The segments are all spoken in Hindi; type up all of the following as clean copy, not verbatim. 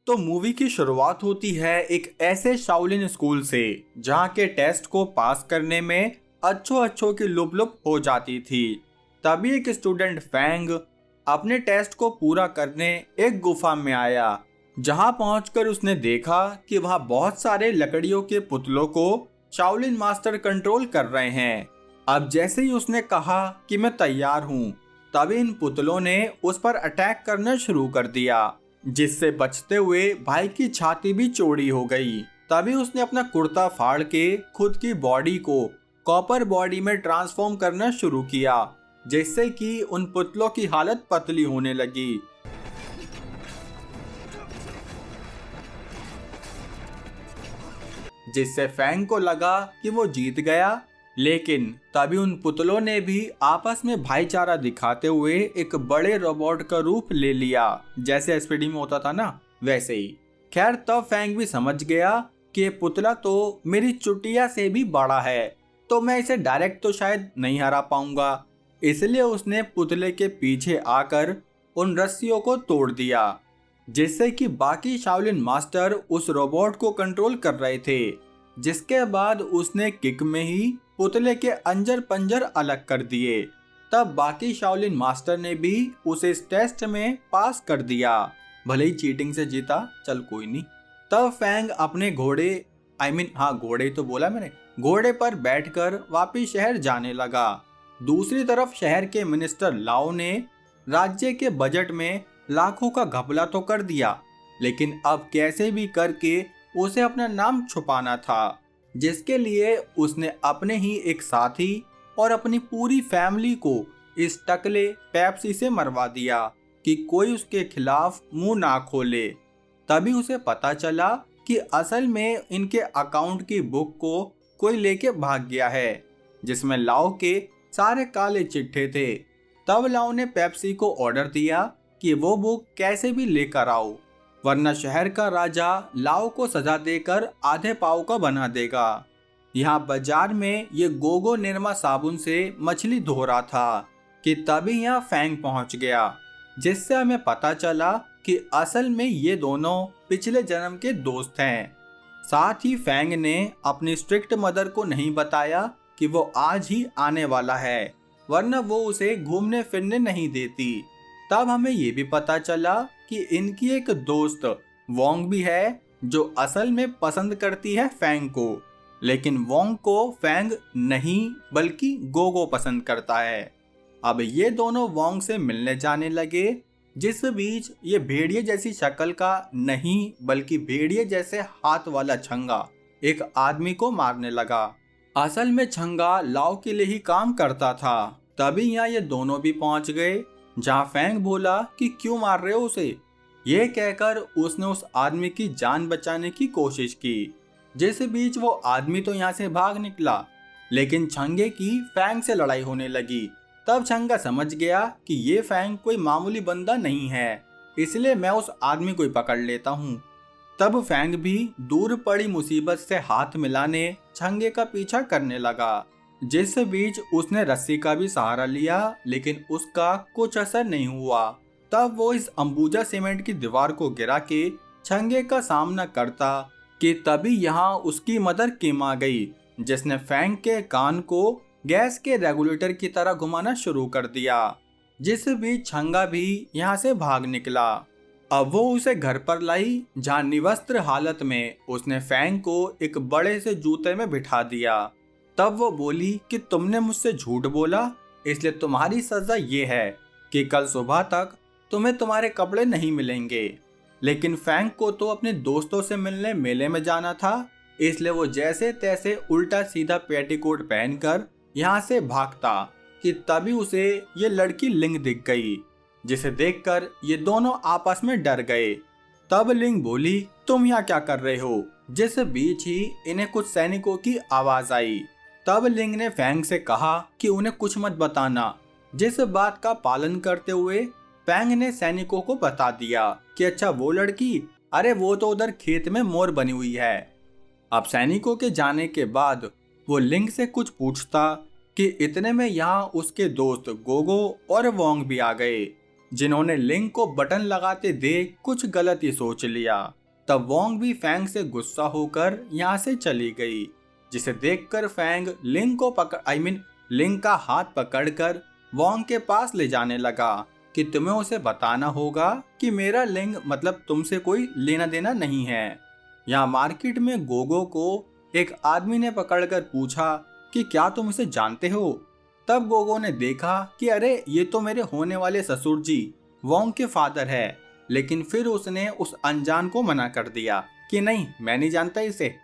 तो मूवी की शुरुआत होती है एक ऐसे शाओलिन स्कूल से जहाँ के टेस्ट को पास करने में अच्छों की लुप लुप हो जाती थी। तभी एक स्टूडेंट फैंग अपने टेस्ट को पूरा करने एक गुफा में आया, जहाँ पहुंचकर उसने देखा कि वहाँ बहुत सारे लकड़ियों के पुतलों को शाओलिन मास्टर कंट्रोल कर रहे हैं। अब जैसे ही उसने कहा कि मैं तैयार हूँ, तभी इन पुतलों ने उस पर अटैक करना शुरू कर दिया, जिससे बचते हुए भाई की छाती भी चौड़ी हो गई। तभी उसने अपना कुर्ता फाड़ के खुद की बॉडी को कॉपर बॉडी में ट्रांसफॉर्म करना शुरू किया, जिससे कि उन पुतलों की हालत पतली होने लगी। जिससे फैंग को लगा कि वो जीत गया, लेकिन तभी उन पुतलों ने भी आपस में भाईचारा दिखाते हुए एक बड़े रोबोट का रूप ले लिया, जैसे एसपीडी में होता था ना, वैसे ही। खैर तब फैंग भी समझ गया कि ये पुतला तो मेरी चुटिया से भी बड़ा है, तो मैं इसे डायरेक्ट तो शायद नहीं हरा पाऊंगा। इसलिए उसने पुतले के पीछे आकर उन रस्सियों को तोड़ दिया, जिससे कि बाकी शाओलिन मास्टर उस रोबोट को कंट्रोल कर रहे थे। जिसके बाद उसने किक में ही पुतले के अंजर पंजर अलग कर दिए। तब बाकी शाओलिन मास्टर ने भी उसे इस टेस्ट में पास कर दिया, भले ही चीटिंग से जीता, चल कोई नहीं। तब फैंग अपने घोड़े घोड़े तो बोला मैंने, घोड़े पर बैठकर वापिस शहर जाने लगा। दूसरी तरफ शहर के मिनिस्टर लाओ ने राज्य के बजट में लाखों का घपला तो कर दिया, लेकिन अब कैसे भी करके उसे अपना नाम छुपाना था, जिसके लिए उसने अपने ही एक साथी और अपनी पूरी फैमिली को इस टकले पेप्सी से मरवा दिया कि कोई उसके खिलाफ मुंह ना खोले। तभी उसे पता चला कि असल में इनके अकाउंट की बुक को कोई लेके भाग गया है, जिसमें लाओ के सारे काले चिट्ठे थे। तब लाओ ने पेप्सी को ऑर्डर दिया कि वो बुक कैसे भी लेकर आओ, वरना शहर का राजा लाओ को सजा देकर आधे पाव का बना देगा। यहाँ बाजार में ये गोगो निरमा साबुन से मछली धो रहा था कि तभी यहाँ फैंग पहुँच गया, जिससे हमें पता चला कि असल में ये दोनों पिछले जन्म के दोस्त हैं। साथ ही फैंग ने अपनी स्ट्रिक्ट मदर को नहीं बताया कि वो आज ही आने वाला है, वरना वो उसे घूमने फिरने नहीं देती। तब हमें ये भी पता चला कि इनकी एक दोस्त वोंग भी है, जो असल में पसंद करती है फैंग को, लेकिन वोंग को फैंग नहीं बल्कि गोगो पसंद करता है। अब ये दोनों वोंग से मिलने जाने लगे, जिस बीच ये भेड़िए जैसी शक्ल का नहीं बल्कि भेड़िए जैसे हाथ वाला छंगा एक आदमी को मारने लगा। असल में छंगा लाओ के लिए ही काम करता था। तभी यहाँ ये दोनों भी पहुंच गए, जहाँ फैंग बोला कि क्यों मार रहे हो उसे। ये कहकर उसने उस आदमी की जान बचाने की कोशिश की, जिस बीच वो आदमी तो यहाँ से भाग निकला, लेकिन छंगे की फैंग से लड़ाई होने लगी। तब छंगा समझ गया कि ये फैंग कोई मामूली बंदा नहीं है, इसलिए मैं उस आदमी को ही पकड़ लेता हूँ। तब फैंग भी दूर पड़ी मुसीबत से हाथ मिलाने छंगे का पीछा करने लगा, जिस बीच उसने रस्सी का भी सहारा लिया, लेकिन उसका कुछ असर नहीं हुआ। तब वो इस अंबुजा सीमेंट की दीवार को गिरा के छंगे का सामना करता कि तभी यहाँ उसकी मदर किम आ गई, जिसने फैंग के कान को गैस के रेगुलेटर की तरह घुमाना शुरू कर दिया, जिस बीच छंगा भी यहाँ से भाग निकला। अब वो उसे घर पर लाई, जहाँ निवस्त्र हालत में उसने फैंग को एक बड़े से जूते में बिठा दिया। तब वो बोली कि तुमने मुझसे झूठ बोला, इसलिए तुम्हारी सजा ये है कि कल सुबह तक तुम्हें तुम्हारे कपड़े नहीं मिलेंगे। लेकिन फैंग को तो अपने दोस्तों से मिलने मेले में जाना था, इसलिए वो जैसे तैसे उल्टा सीधा पेटीकोट पहनकर यहाँ से भागता कि तभी उसे ये लड़की लिंग दिख गई, जिसे देखकर ये दोनों आपस में डर गए। तब लिंग बोली, तुम यहाँ क्या कर रहे हो? जिस बीच ही इन्हें कुछ सैनिकों की आवाज आई। तब लिंग ने फैंग से कहा कि उन्हें कुछ मत बताना, जिस बात का पालन करते हुए फैंग ने सैनिकों को बता दिया कि अच्छा वो लड़की, अरे वो तो उधर खेत में मोर बनी हुई है। अब सैनिकों के जाने के बाद वो लिंग से कुछ पूछता कि इतने में यहाँ उसके दोस्त गोगो और वोंग भी आ गए। जिन्होंने लिंग को बटन लगाते देख कुछ गलत ही सोच लिया। तब वोंग भी फैंग से गुस्सा होकर यहाँ से चली गई, जिसे देखकर फैंग लिंग को लिंग का हाथ पकड़कर वोंग के पास ले जाने लगा कि तुम्हें उसे बताना होगा कि मेरा लिंग मतलब तुमसे कोई लेना देना नहीं है। यहाँ मार्केट में गोगो को एक आदमी ने पकड़कर पूछा कि क्या तुम इसे जानते हो। तब गोगो ने देखा कि अरे ये तो मेरे होने वाले ससुर जी वोंग के फादर है, लेकिन फिर उसने उस अनजान को मना कर दिया कि नहीं मैं नहीं जानता इसे।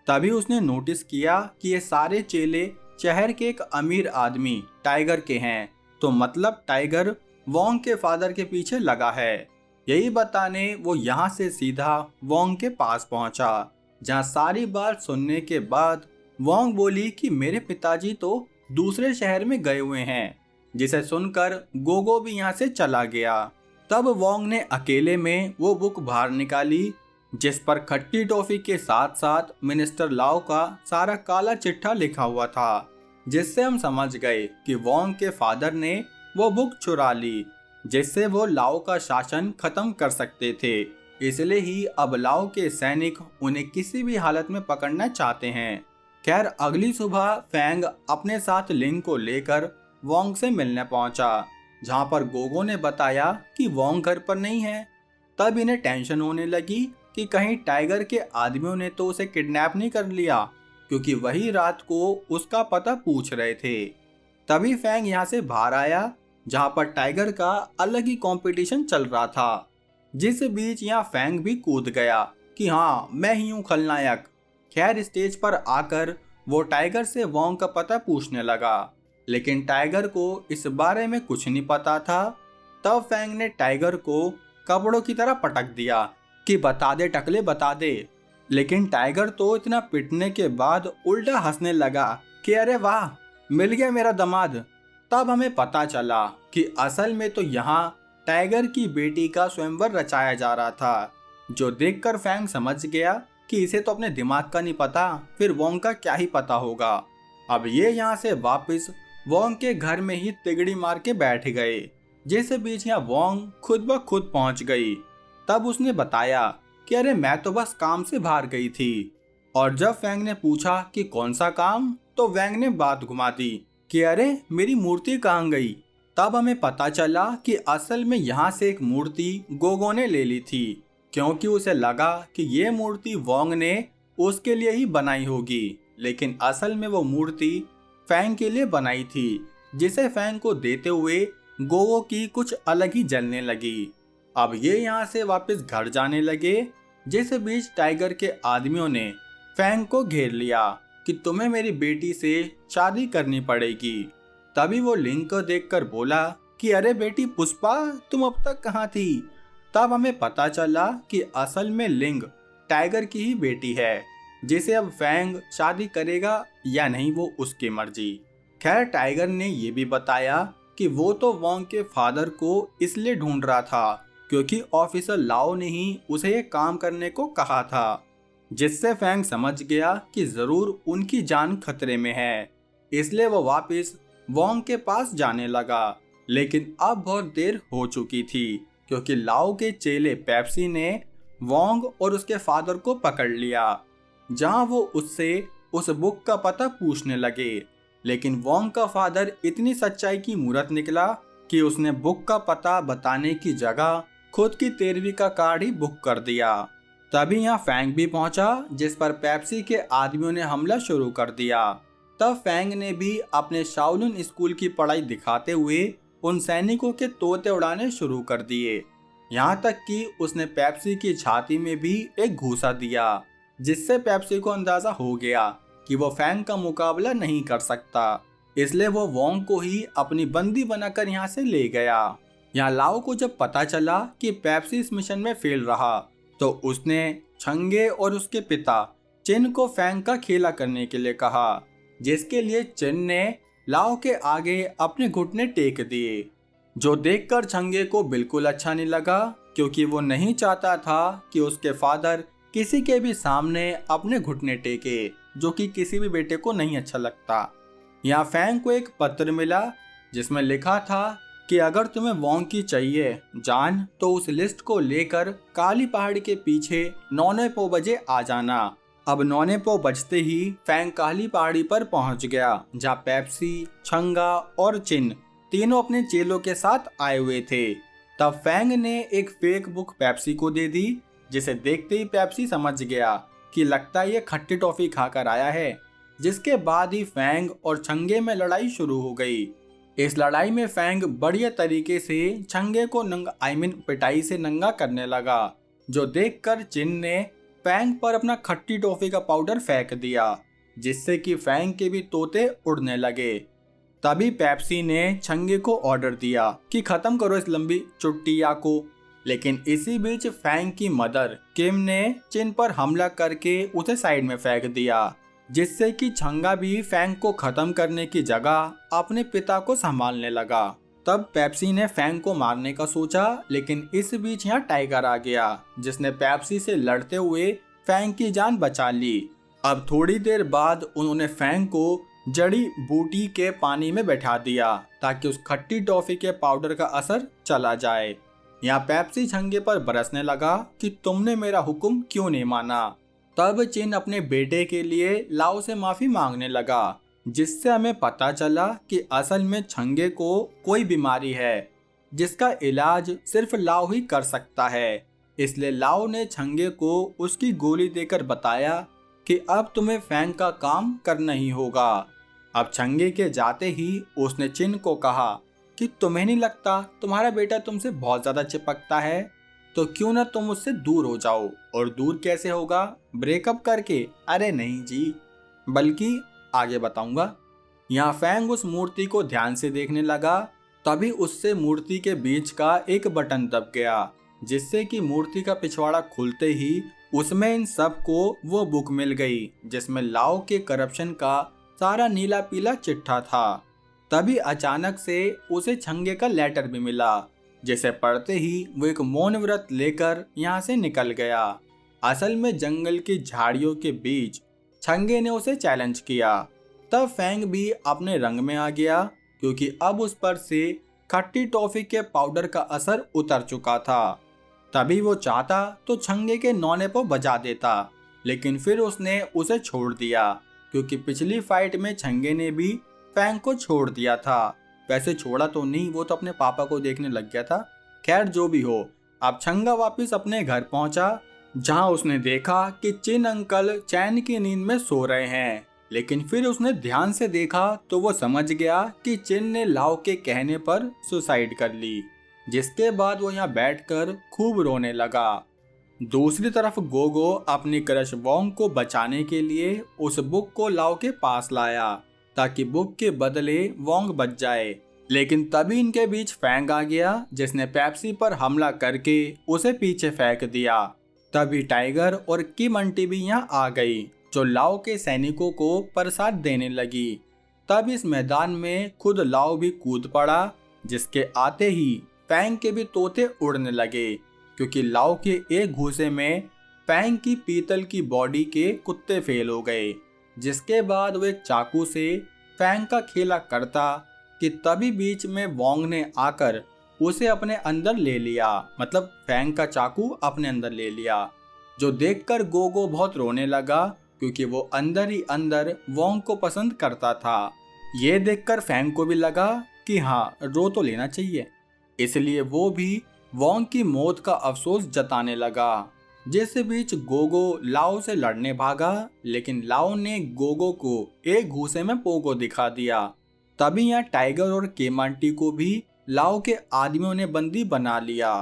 तभी उसने नोटिस किया कि ये सारे चेले शहर के एक अमीर आदमी टाइगर के हैं, तो मतलब टाइगर वोंग के फादर के पीछे लगा है। यही बताने वो यहाँ से सीधा वोंग के पास पहुंचा, जहाँ सारी बात सुनने के बाद वोंग बोली कि मेरे पिताजी तो दूसरे शहर में गए हुए हैं, जिसे सुनकर गोगो भी यहाँ से चला गया। तब वोंग ने अकेले में वो बुक बाहर निकाली जिस पर खट्टी टॉफी के साथ साथ मिनिस्टर लाओ का सारा काला चिट्ठा लिखा हुआ था, जिससे हम समझ गए कि वोंग के फादर ने वो बुक चुरा ली, जिससे वो लाओ का शासन खत्म कर सकते थे। इसलिए ही अब लाओ के सैनिक उन्हें किसी भी हालत में पकड़ना चाहते हैं। खैर अगली सुबह फैंग अपने साथ लिंग को लेकर वोंग से मिलने पहुंचा, जहां पर गोगो ने बताया कि वोंग घर पर नहीं है। तब इन्हें टेंशन होने लगी कि कहीं टाइगर के आदमियों ने तो उसे किडनैप नहीं कर लिया, क्योंकि वही रात को उसका पता पूछ रहे थे। तभी फैंग यहाँ से बाहर आया, जहां पर टाइगर का अलग ही कंपटीशन चल रहा था। जिस बीच यहाँ फैंग भी कूद गया कि हाँ मैं ही हूँ खलनायक। खैर स्टेज पर आकर वो टाइगर से वोंग का पता पूछने लगा, लेकिन टाइगर को इस बारे में कुछ नहीं पता था। तब फैंग ने टाइगर को कपड़ों की तरह पटक दिया कि बता दे टकले बता दे। लेकिन टाइगर तो इतना पिटने के बाद उल्टा हंसने लगा कि अरे वाह मिल गया मेरा दामाद। तब हमें पता चला कि असल में तो यहाँ टाइगर की बेटी का स्वयंवर रचाया जा रहा था, जो देखकर फैंग समझ गया कि इसे तो अपने दिमाग का नहीं पता, फिर वोंग का क्या ही पता होगा। अब ये यहाँ से वापस वोंग के घर में ही तिगड़ी मार के बैठ गए। जिस बीच यहाँ वोंग खुद ब खुद पहुंच गई। तब उसने बताया कि अरे मैं तो बस काम से बाहर गई थी। और जब फैंग ने पूछा कि कौन सा काम, तो वैंग ने बात घुमा दी कि अरे मेरी मूर्ति कहाँ गई। तब हमें पता चला कि असल में यहाँ से एक मूर्ति गोगो ने ले ली थी, क्योंकि उसे लगा कि ये मूर्ति वोंग ने उसके लिए ही बनाई होगी, लेकिन असल में वो मूर्ति फैंग के लिए बनाई थी, जिसे फैंग को देते हुए गोगो की कुछ अलग ही जलने लगी। अब ये यहाँ से वापस घर जाने लगे। जिस बीच टाइगर के आदमियों ने फैंग को घेर लिया कि तुम्हें मेरी बेटी से शादी करनी पड़ेगी। तभी वो लिंग को देखकर बोला कि अरे बेटी पुष्पा तुम अब तक कहाँ थी। तब हमें पता चला कि असल में लिंग टाइगर की ही बेटी है, जिसे अब फैंग शादी करेगा या नहीं वो उसकी मर्जी। खैर टाइगर ने ये भी बताया कि वो तो वोंग के फादर को इसलिए ढूंढ रहा था क्योंकि ऑफिसर लाओ ने ही उसे ये काम करने को कहा था, जिससे फैंग समझ गया कि जरूर उनकी जान खतरे में है। इसलिए वो वापस वोंग के पास जाने लगा, लेकिन अब बहुत देर हो चुकी थी क्योंकि लाओ के चेले पेप्सी ने वोंग और उसके फादर को पकड़ लिया, जहां वो उससे उस बुक का पता पूछने लगे। लेकिन वोंग का फादर इतनी सच्चाई की मूरत निकला कि उसने बुक का पता बताने की जगह खुद की 13वीं का कार्ड ही बुक कर दिया। तभी यहाँ फैंग भी पहुंचा, जिस पर पेप्सी के आदमियों ने हमला शुरू कर दिया। तब फैंग ने भी अपने शाओलिन स्कूल की पढ़ाई दिखाते हुए उन सैनिकों के तोते उड़ाने शुरू कर दिए। यहाँ तक कि उसने पेप्सी की छाती में भी एक घूसा दिया, जिससे पेप्सी को अंदाजा हो गया कि वो फैंग का मुकाबला नहीं कर सकता। इसलिए वो वोंग को ही अपनी बंदी बनाकर यहाँ से ले गया। यहाँ लाओ को जब पता चला कि पेप्सी इस मिशन में फेल रहा, तो उसने छंगे और उसके पिता चिन को फैंग का खेला करने के लिए कहा, जिसके लिए चिन ने लाओ के आगे अपने घुटने टेक दिए, जो देखकर छंगे को बिल्कुल अच्छा नहीं लगा, क्योंकि वो नहीं चाहता था कि उसके फादर किसी के भी सामने अपने घुटने टेके, जो कि किसी भी बेटे को नहीं अच्छा लगता। यहाँ फैंग को एक पत्र मिला जिसमें लिखा था कि अगर तुम्हें वोंग की चाहिए जान तो उस लिस्ट को लेकर काली पहाड़ी के पीछे 9 बजे आ जाना। अब 9 बजते ही फैंग काली पहाड़ी पर पहुंच गया, जहाँ पेप्सी, छंगा और चिन तीनों अपने चेलों के साथ आए हुए थे। तब फैंग ने एक फेक बुक पेप्सी को दे दी, जिसे देखते ही पेप्सी समझ गया कि लगता है ये खट्टी टॉफी खाकर आया है। जिसके बाद ही फैंग और छंगे में लड़ाई शुरू हो गई। इस लड़ाई में फैंग बढ़िया तरीके से छंगे को पिटाई से नंगा करने लगा, जो देखकर चिन ने फैंग पर अपना खट्टी टॉफी का पाउडर फेंक दिया, जिससे कि फैंग के भी तोते उड़ने लगे। तभी पेप्सी ने छंगे को ऑर्डर दिया कि खत्म करो इस लंबी चुट्टिया को। लेकिन इसी बीच फैंग की मदर किम ने चिन पर हमला करके उसे साइड में फेंक दिया, जिससे कि छंगा भी फैंग को खत्म करने की जगह अपने पिता को संभालने लगा। तब पेप्सी ने फैंग को मारने का सोचा, लेकिन इस बीच यहाँ टाइगर आ गया, जिसने पेप्सी से लड़ते हुए फैंग की जान बचा ली। अब थोड़ी देर बाद उन्होंने फैंग को जड़ी बूटी के पानी में बैठा दिया, ताकि उस खट्टी टॉफी के पाउडर का असर चला जाए। यहाँ पेप्सी छंगे पर बरसने लगा कि तुमने मेरा हुक्म क्यों नहीं माना। तब चिन अपने बेटे के लिए लाओ से माफी मांगने लगा, जिससे हमें पता चला कि असल में छंगे को कोई बीमारी है, जिसका इलाज सिर्फ लाओ ही कर सकता है। इसलिए लाओ ने छंगे को उसकी गोली देकर बताया कि अब तुम्हें फैंग का काम करना ही होगा। अब छंगे के जाते ही उसने चिन को कहा कि तुम्हें नहीं लगता तुम्हारा बेटा तुमसे बहुत ज्यादा चिपकता है, तो क्यों ना तुम उससे दूर हो जाओ। और दूर कैसे होगा? ब्रेकअप करके? अरे नहीं जी, बल्कि आगे बताऊंगा। यहाँ फैंग उस मूर्ति को ध्यान से देखने लगा, तभी उससे मूर्ति के बीच का एक बटन दब गया, जिससे कि मूर्ति का पिछवाड़ा खुलते ही उसमें इन सब को वो बुक मिल गई, जिसमें लाओ के करप्शन का सारा नीला पीला चिट्ठा था। तभी अचानक से उसे छंगे का लेटर भी मिला, जिसे पढ़ते ही वो एक मौन व्रत लेकर यहाँ से निकल गया। असल में जंगल की झाड़ियों के बीच छंगे ने उसे चैलेंज किया। तब फैंग भी अपने रंग में आ गया, क्योंकि अब उस पर से खट्टी टॉफी के पाउडर का असर उतर चुका था। तभी वो चाहता तो छंगे के नौने को बजा देता, लेकिन फिर उसने उसे छोड़ दिया, क्योंकि पिछली फाइट में छंगे ने भी फैंग को छोड़ दिया था। वैसे छोड़ा तो नहीं, वो तो अपने पापा को देखने लग गया था। खैर जो भी हो, अब छंगा वापस अपने घर पहुंचा, जहां उसने देखा कि चिन अंकल चैन की नींद में सो रहे हैं। लेकिन फिर उसने ध्यान से देखा तो वो समझ गया कि चिन ने लाओ के कहने पर सुसाइड कर ली। जिसके बाद वो यहाँ बैठकर खूब रोने लगा। दूसरी तरफ गोगो अपनी क्रश वोंग को बचाने के लिए उस बुक को लाओ के पास लाया, ताकि बुक के बदले वोंग बच जाए। लेकिन तभी इनके बीच फैंग आ गया, जिसने पेप्सी पर हमला करके उसे पीछे फेंक दिया। तभी टाइगर और किम आंटी भी यहाँ आ गई, जो लाओ के सैनिकों को प्रसाद देने लगी। तब इस मैदान में खुद लाओ भी कूद पड़ा, जिसके आते ही फैंग के भी तोते उड़ने लगे, क्योंकि लाओ के एक घूसे में फैंग की पीतल की बॉडी के कुत्ते फेल हो गए। जिसके बाद वो एक चाकू से फैंग का खेला करता कि तभी बीच में वोंग ने आकर उसे अपने अंदर ले लिया, मतलब फैंग का चाकू अपने अंदर ले लिया। जो देखकर गोगो बहुत रोने लगा, क्योंकि वो अंदर ही अंदर वोंग को पसंद करता था। ये देखकर फैंग को भी लगा कि हाँ, रो तो लेना चाहिए, इसलिए वो भी वोंग की मौत का अफसोस जताने लगा। जिस बीच गोगो लाओ से लड़ने भागा, लेकिन लाओ ने गोगो को एक घूसे में पोगो दिखा दिया। तभी यहाँ टाइगर और केमांटी को भी लाओ के आदमियों ने बंदी बना लिया।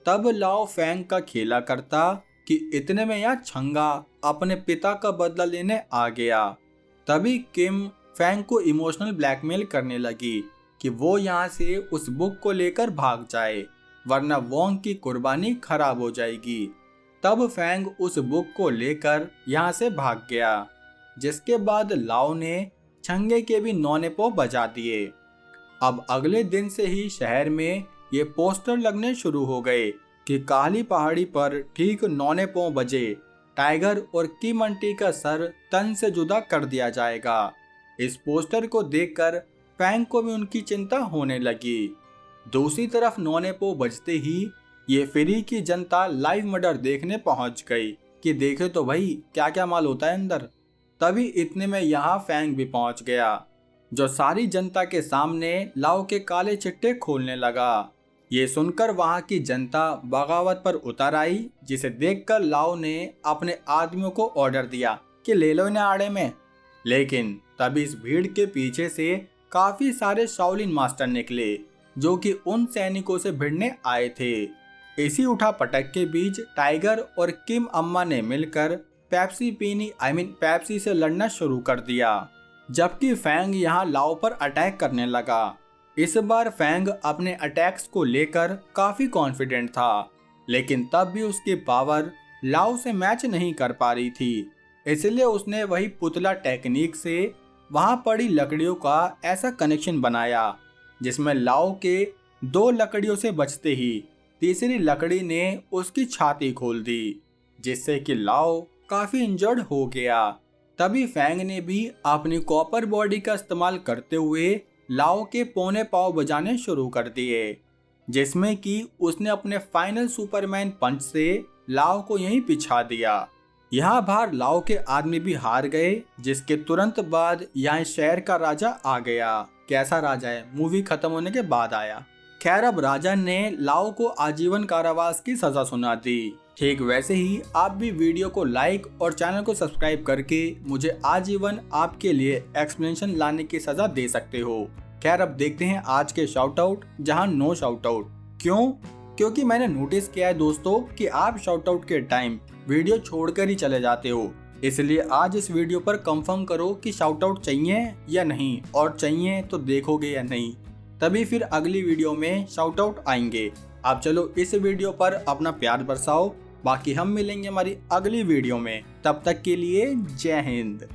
तब लाओ फैंग का खेला करता कि इतने में यहाँ छंगा अपने पिता का बदला लेने आ गया। तभी किम फैंग को इमोशनल ब्लैकमेल करने लगी कि वो यहाँ से उस बुक को लेकर भाग जाए, वरना वोंग की कुर्बानी खराब हो जाएगी। तब फैंग उस बुक को लेकर यहाँ से भाग गया। जिसके बाद लाओ ने छंगे के भी नौने पो बजा दिए। अब अगले दिन से ही शहर में ये पोस्टर लगने शुरू हो गए कि काली पहाड़ी पर ठीक 9 बजे टाइगर और किम आंटी का सर तन से जुदा कर दिया जाएगा। इस पोस्टर को देखकर फैंग को भी उनकी चिंता होने लगी। दूसरी तरफ नौने पो बजते ही ये फ्री की जनता लाइव मर्डर देखने पहुंच गई कि देखे तो भाई क्या क्या माल होता है अंदर। तभी इतने में यहाँ फैंग भी पहुंच गया, जो सारी जनता के सामने लाओ के काले चिट्टे खोलने लगा। ये सुनकर वहां की जनता बगावत पर उतर आई, जिसे देखकर लाओ ने अपने आदमियों को ऑर्डर दिया कि ले लो इन्हें आड़े में। लेकिन तभी इस भीड़ के पीछे से काफी सारे शाओलिन मास्टर निकले, जो कि उन सैनिकों से भिड़ने आए थे। इसी उठा पटक के बीच टाइगर और किम अम्मा ने मिलकर पेप्सी से लड़ना शुरू कर दिया, जबकि फैंग यहाँ लाओ पर अटैक करने लगा। इस बार फैंग अपने अटैक्स को लेकर काफी कॉन्फिडेंट था, लेकिन तब भी उसकी पावर लाओ से मैच नहीं कर पा रही थी। इसलिए उसने वही पुतला टेक्निक से वहां पड़ी लकड़ियों का ऐसा कनेक्शन बनाया, जिसमें लाओ के 2 लकड़ियों से बचते ही तीसरी लकड़ी ने उसकी छाती खोल दी, जिससे कि लाओ काफी इंजर्ड हो गया। तभी फैंग ने भी अपनी कॉपर बॉडी का इस्तेमाल करते हुए लाओ के पौने पाँव बजाने शुरू कर दिए, जिसमें कि उसने अपने फाइनल सुपरमैन पंच से लाओ को यहीं पिछा दिया। यहाँ बाहर लाओ के आदमी भी हार गए, जिसके तुरंत बाद यहाँ शहर का राजा आ गया। कैसा राजा है, मूवी खत्म होने के बाद आया। खैर अब राजा ने लाओ को आजीवन कारावास की सजा सुना दी। ठीक वैसे ही आप भी वीडियो को लाइक और चैनल को सब्सक्राइब करके मुझे आजीवन आपके लिए एक्सप्लेनेशन लाने की सजा दे सकते हो। खैर अब देखते हैं आज के शाउट आउट, जहाँ नो शाउट आउट। क्यों? क्योंकि मैंने नोटिस किया है दोस्तों कि आप शाउट आउट के टाइम वीडियो छोड़कर ही चले जाते हो। इसलिए आज इस वीडियो पर कंफर्म करो कि शाउट आउट चाहिए या नहीं, और चाहिए तो देखोगे या नहीं, तभी फिर अगली वीडियो में शाउट आउट आएंगे। अब चलो इस वीडियो पर अपना प्यार बरसाओ, बाकी हम मिलेंगे हमारी अगली वीडियो में। तब तक के लिए जय हिंद।